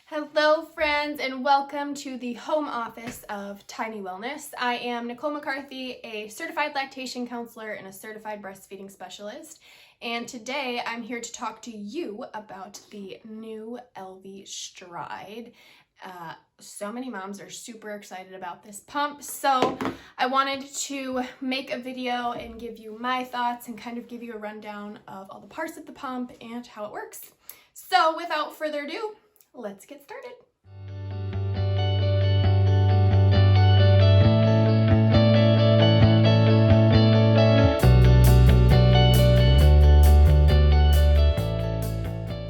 Hello friends, and welcome to the home office of Tiny Wellness. I am Nicole McCarthy, a certified lactation counselor and a certified breastfeeding specialist. And today I'm here to talk to you about the new Elvie Stride. So many moms are super excited about this pump, so I wanted to make a video and give you my thoughts and kind of give you a rundown of all the parts of the pump and how it works. So without further ado, let's get started.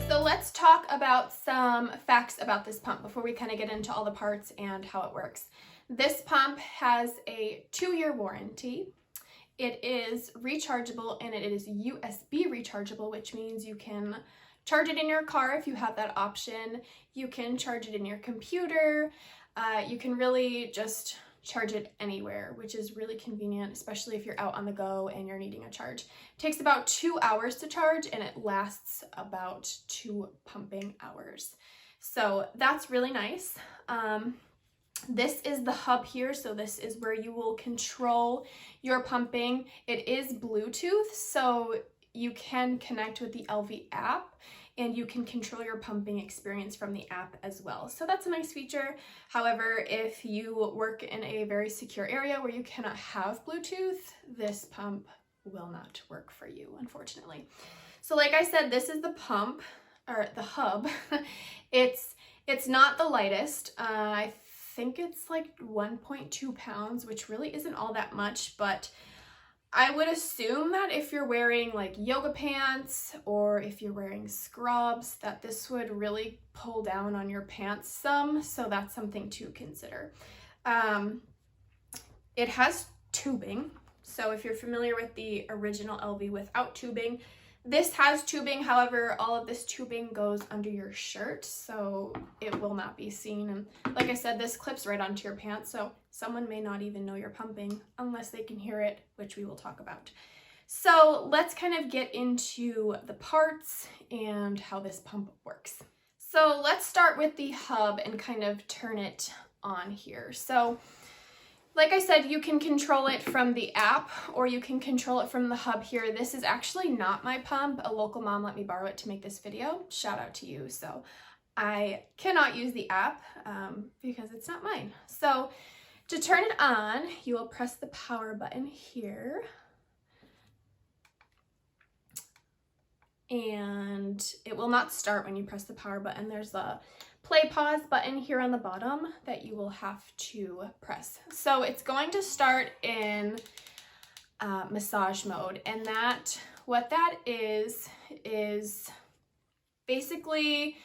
So let's talk about some facts about this pump before we kind of get into all the parts and how it works. This pump has a 2-year warranty. It is rechargeable and it is USB rechargeable, which means you can charge it in your car if you have that option. You can charge it in your computer. You can really just charge it anywhere, which is really convenient, especially if you're out on the go and you're needing a charge. It takes about 2 hours to charge and it lasts about 2 pumping hours. So that's really nice. This is the hub here, so this is where you will control your pumping. It is Bluetooth, so you can connect with the Elvie app and you can control your pumping experience from the app as well. So that's a nice feature. However, if you work in a very secure area where you cannot have Bluetooth, this pump will not work for you, unfortunately. So like I said, this is the pump, or the hub. It's not the lightest. I think it's like 1.2 pounds, which really isn't all that much, but I would assume that if you're wearing like yoga pants or if you're wearing scrubs, that this would really pull down on your pants some, so that's something to consider. It has tubing, so if you're familiar with the original Elvie without tubing, this has tubing. However, all of this tubing goes under your shirt, so it will not be seen. And like I said, this clips right onto your pants, so someone may not even know you're pumping unless they can hear it, which we will talk about. So let's kind of get into the parts and how this pump works. So let's start with the hub and kind of turn it on here. So like I said, you can control it from the app or you can control it from the hub here. This is actually not my pump. A local mom let me borrow it to make this video. Shout out to you. So I cannot use the app because it's not mine. So to turn it on, you will press the power button here. And it will not start when you press the power button. There's a play pause button here on the bottom that you will have to press. So it's going to start in massage mode, and what that is basically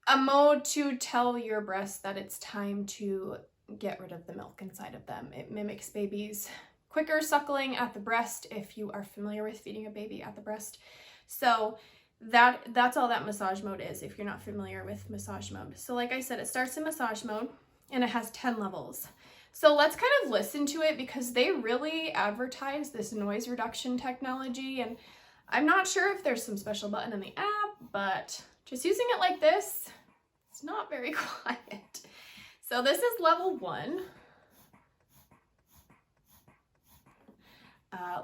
a mode to tell your breast that it's time to get rid of the milk inside of them. It mimics babies' quicker suckling at the breast if you are familiar with feeding a baby at the breast. So that's all that massage mode is if you're not familiar with massage mode. So like I said, it starts in massage mode and it has 10 levels. So let's kind of listen to it because they really advertise this noise reduction technology, and I'm not sure if there's some special button in the app, but just using it like this, it's not very quiet. So this is level 1.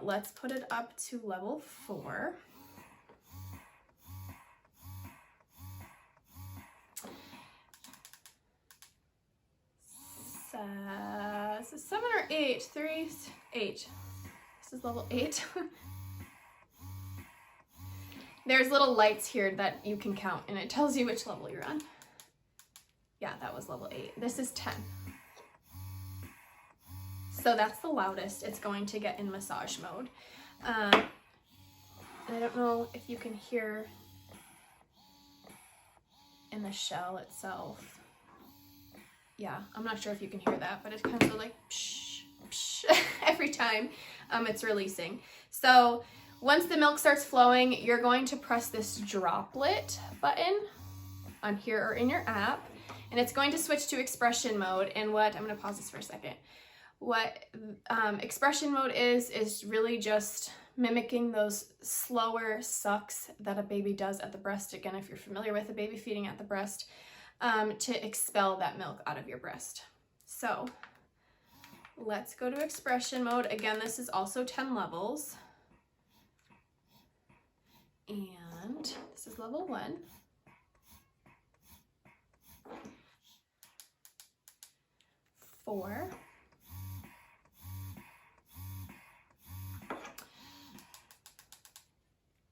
Let's put it up to level 4. This is 7 or 8, 3, 8. This is level 8. There's little lights here that you can count and it tells you which level you're on. Yeah, that was level 8. This is 10. So that's the loudest it's going to get in massage mode. I don't know if you can hear in the shell itself. Yeah, I'm not sure if you can hear that, but it's kind of like psh, psh, every time it's releasing. So once the milk starts flowing, you're going to press this droplet button on here or in your app, and it's going to switch to expression mode. And I'm going to pause this for a second. What expression mode is really just mimicking those slower sucks that a baby does at the breast. Again, if you're familiar with a baby feeding at the breast, to expel that milk out of your breast. So let's go to expression mode. Again, this is also 10 levels. And this is level 1. 4.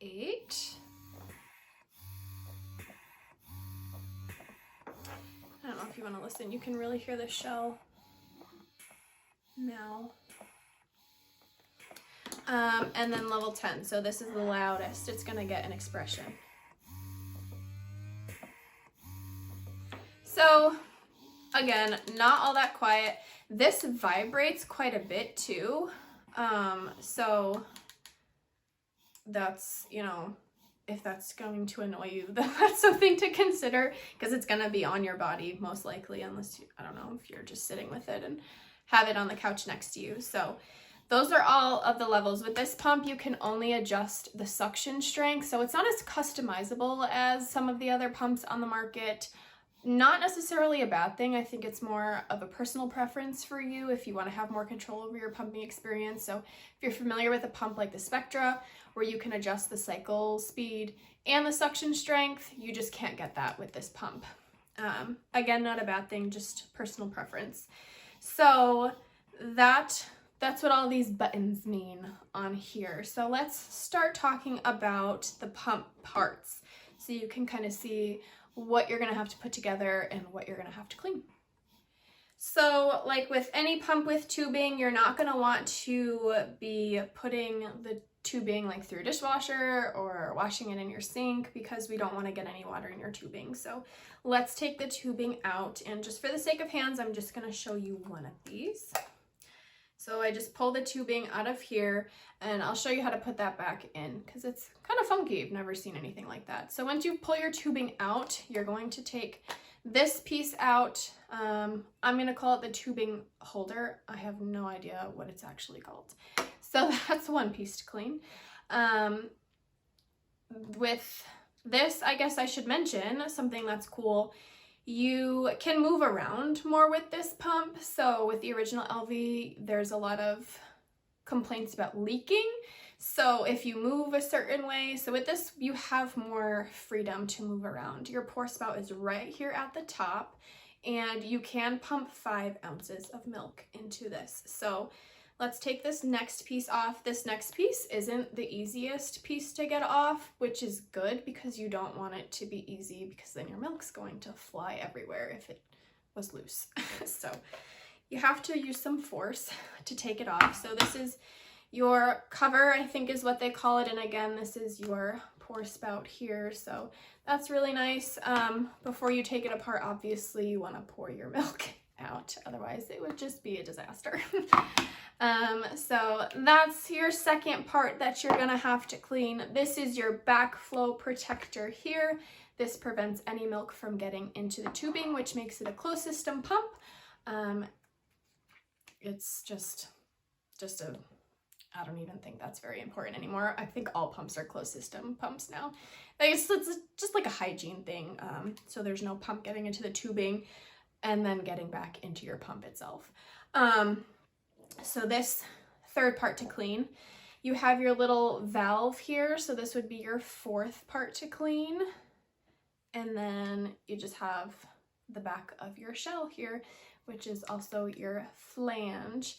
8. I don't know if you want to listen. You can really hear the shell now. And then level 10. So this is the loudest it's going to get an expression. So again, not all that quiet. This vibrates quite a bit too. So that's, you know, if that's going to annoy you, then that's something to consider, because it's going to be on your body most likely, unless you, I don't know, if you're just sitting with it and have it on the couch next to you. So those are all of the levels. With this pump, you can only adjust the suction strength, so it's not as customizable as some of the other pumps on the market. Not necessarily a bad thing. I think it's more of a personal preference for you if you want to have more control over your pumping experience. So if you're familiar with a pump like the Spectra, where you can adjust the cycle speed and the suction strength, you just can't get that with this pump. Again, not a bad thing, just personal preference. So that's what all these buttons mean on here. So let's start talking about the pump parts, so you can kind of see what you're going to have to put together and what you're going to have to clean. So like with any pump with tubing, you're not going to want to be putting the tubing like through a dishwasher or washing it in your sink, because we don't want to get any water in your tubing. So let's take the tubing out, and just for the sake of hands, I'm just going to show you one of these. So I just pull the tubing out of here, and I'll show you how to put that back in, because it's kind of funky. I've never seen anything like that. So once you pull your tubing out, you're going to take this piece out. I'm going to call it the tubing holder. I have no idea what it's actually called. So that's one piece to clean. With this, I guess I should mention something that's cool. You can move around more with this pump. So with the original Elvie, there's a lot of complaints about leaking. So if you move a certain way, so with this, you have more freedom to move around. Your pour spout is right here at the top, and you can pump 5 ounces of milk into this. So let's take this next piece off. This next piece isn't the easiest piece to get off, which is good, because you don't want it to be easy, because then your milk's going to fly everywhere if it was loose. So you have to use some force to take it off. So this is your cover, I think is what they call it. And again, this is your pour spout here. So that's really nice. Before you take it apart, obviously you want to pour your milk out. Otherwise it would just be a disaster. So that's your second part that you're gonna have to clean. This is your backflow protector here. This prevents any milk from getting into the tubing, which makes it a closed system pump. It's just I don't even think that's very important anymore. I think all pumps are closed system pumps now. It's just like a hygiene thing. So there's no pump getting into the tubing and then getting back into your pump itself. So this third part to clean, you have your little valve here. So this would be your fourth part to clean. And then you just have the back of your shell here, which is also your flange.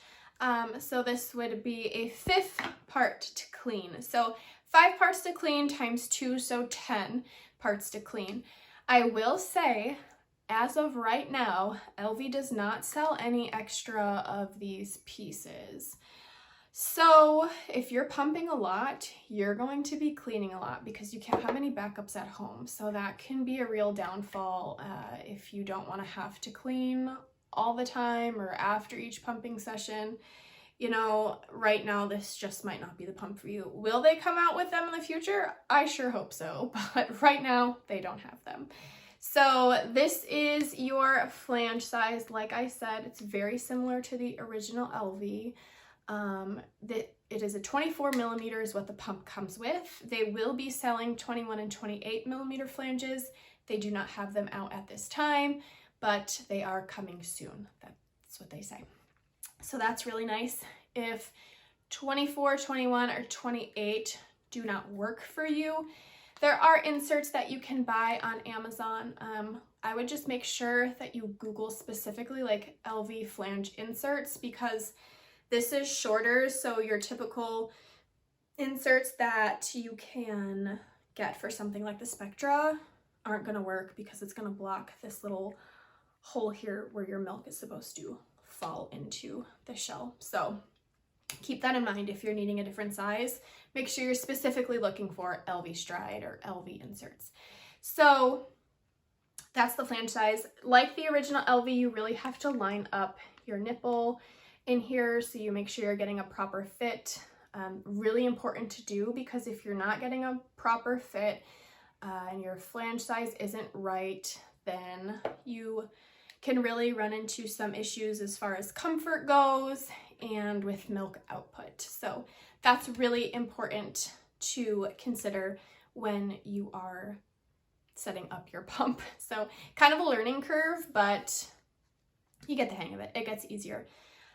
So this would be a fifth part to clean. So 5 parts to clean times 2, so 10 parts to clean. I will say, as of right now, Elvie does not sell any extra of these pieces. So if you're pumping a lot, you're going to be cleaning a lot, because you can't have any backups at home. So that can be a real downfall if you don't want to have to clean all the time or after each pumping session. You know, right now this just might not be the pump for you. Will they come out with them in the future? I sure hope so, but right now they don't have them. So this is your flange size. Like I said, it's very similar to the original Elvie. It is a 24 millimeter is what the pump comes with. They will be selling 21 and 28 millimeter flanges. They do not have them out at this time, but they are coming soon. That's what they say. So that's really nice. If 24, 21, or 28 do not work for you, there are inserts that you can buy on Amazon. I would just make sure that you Google specifically like Elvie flange inserts, because this is shorter, so your typical inserts that you can get for something like the Spectra aren't going to work, because it's going to block this little hole here where your milk is supposed to fall into the shell. So keep that in mind if you're needing a different size. Make sure you're specifically looking for Elvie Stride or Elvie inserts. So that's the flange size. Like the original Elvie, you really have to line up your nipple in here so you make sure you're getting a proper fit. Really important to do, because if you're not getting a proper fit and your flange size isn't right, then you can really run into some issues as far as comfort goes and with milk output. So that's really important to consider when you are setting up your pump. So kind of a learning curve, but you get the hang of it. It gets easier.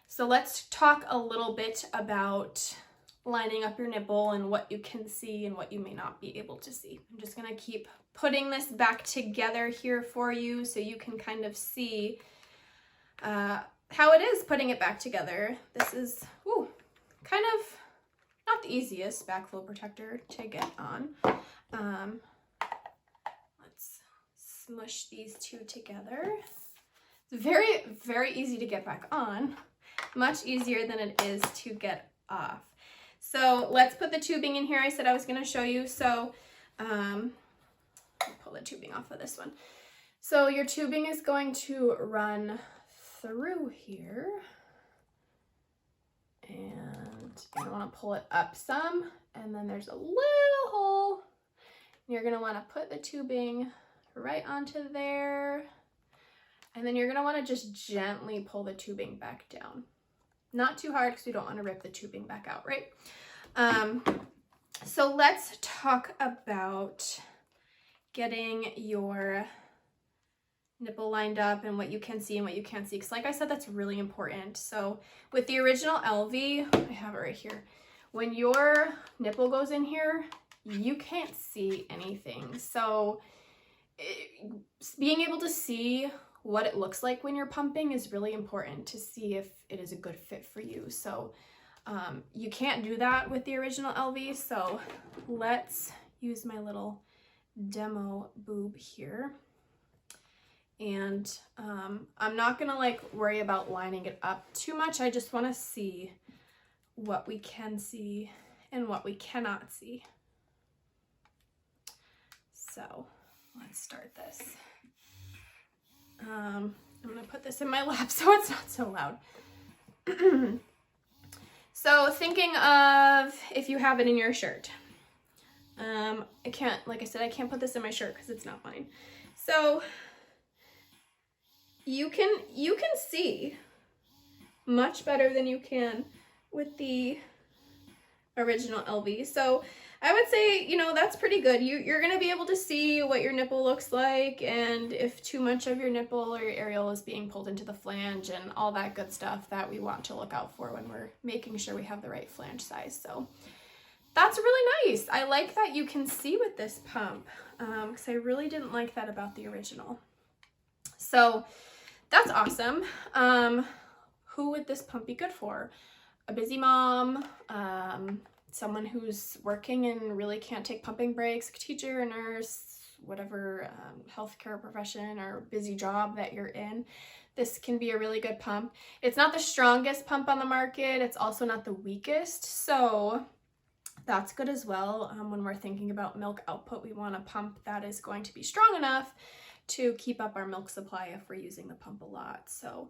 So let's talk a little bit about lining up your nipple and what you can see and what you may not be able to see. I'm just gonna keep putting this back together here for you so you can kind of see how it is putting it back together. This is kind of not the easiest backflow protector to get on. Let's smush these two together. It's very, very easy to get back on. Much easier than it is to get off. So let's put the tubing in here. I said I was going to show you. So pull the tubing off of this one. So your tubing is going to run through here, and you're going to want to pull it up some, and then there's a little hole. You're going to want to put the tubing right onto there, and then you're going to want to just gently pull the tubing back down. Not too hard, because we don't want to rip the tubing back out, right? So let's talk about getting your nipple lined up and what you can see and what you can't see, because like I said, that's really important. So with the original Elvie, I have it right here, when your nipple goes in here, you can't see anything. So being able to see what it looks like when you're pumping is really important to see if it is a good fit for you. So you can't do that with the original Elvie. So let's use my little demo boob here. And I'm not gonna like worry about lining it up too much. I just want to see what we can see and what we cannot see. So let's start this. I'm gonna put this in my lap so it's not so loud. So thinking of if you have it in your shirt. I can't, like I said, I can't put this in my shirt because it's not mine. So you can see much better than you can with the original Elvie. So I would say, you know, that's pretty good. You're going to be able to see what your nipple looks like, and if too much of your nipple or your areola is being pulled into the flange and all that good stuff that we want to look out for when we're making sure we have the right flange size. So that's really nice. I like that you can see with this pump, because I really didn't like that about the original. So that's awesome. Who would this pump be good for? A busy mom, someone who's working and really can't take pumping breaks, a teacher, a nurse, whatever healthcare profession or busy job that you're in. This can be a really good pump. It's not the strongest pump on the market. It's also not the weakest. So that's good as well. When we're thinking about milk output, we want a pump that is going to be strong enough to keep up our milk supply if we're using the pump a lot. So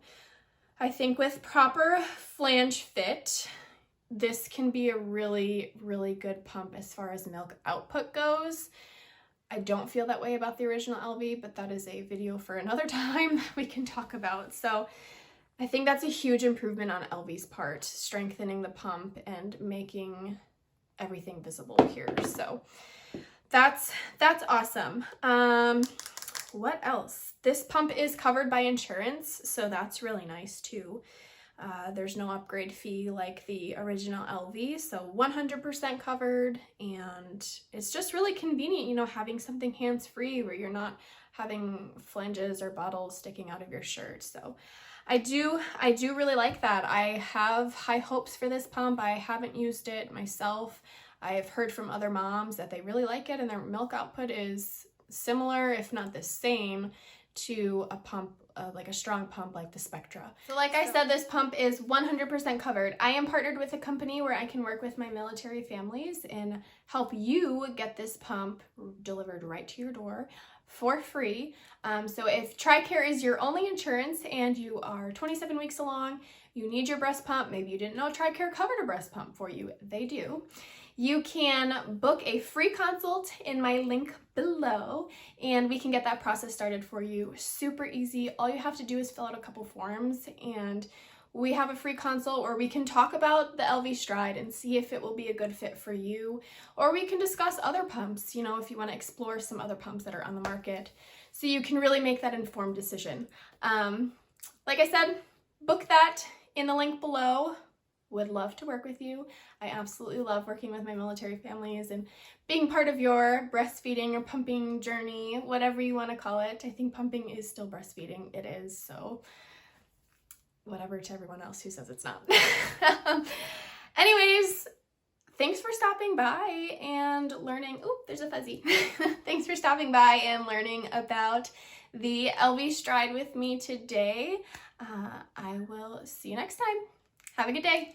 I think with proper flange fit, this can be a really, really good pump as far as milk output goes. I don't feel that way about the original Elvie, but that is a video for another time we can talk about. So I think that's a huge improvement on Elvie's part, strengthening the pump and making everything visible here. So that's awesome. what else? This pump is covered by insurance, so that's really nice too. There's no upgrade fee like the original Elvie, so 100% covered, and it's just really convenient, you know, having something hands-free where you're not having flanges or bottles sticking out of your shirt. So I do really like that. I have high hopes for this pump. I haven't used it myself. I've heard from other moms that they really like it, and their milk output is similar, if not the same, to a pump, like a strong pump like the Spectra. So like I said, this pump is 100% covered. I am partnered with a company where I can work with my military families and help you get this pump delivered right to your door for free. So if Tricare is your only insurance and you are 27 weeks along, you need your breast pump, maybe you didn't know Tricare covered a breast pump for you, they do. You can book a free consult in my link below, and we can get that process started for you. Super easy. All you have to do is fill out a couple forms, and we have a free consult where we can talk about the Elvie Stride and see if it will be a good fit for you, or we can discuss other pumps, you know, if you want to explore some other pumps that are on the market, so you can really make that informed decision. Like I said, book that in the link below. Would love to work with you. I absolutely love working with my military families and being part of your breastfeeding or pumping journey, whatever you want to call it. I think pumping is still breastfeeding. It is, so whatever to everyone else who says it's not. Anyways, thanks for stopping by and learning. Oh, there's a fuzzy. Thanks for stopping by and learning about the Elvie Stride with me today. I will see you next time. Have a good day.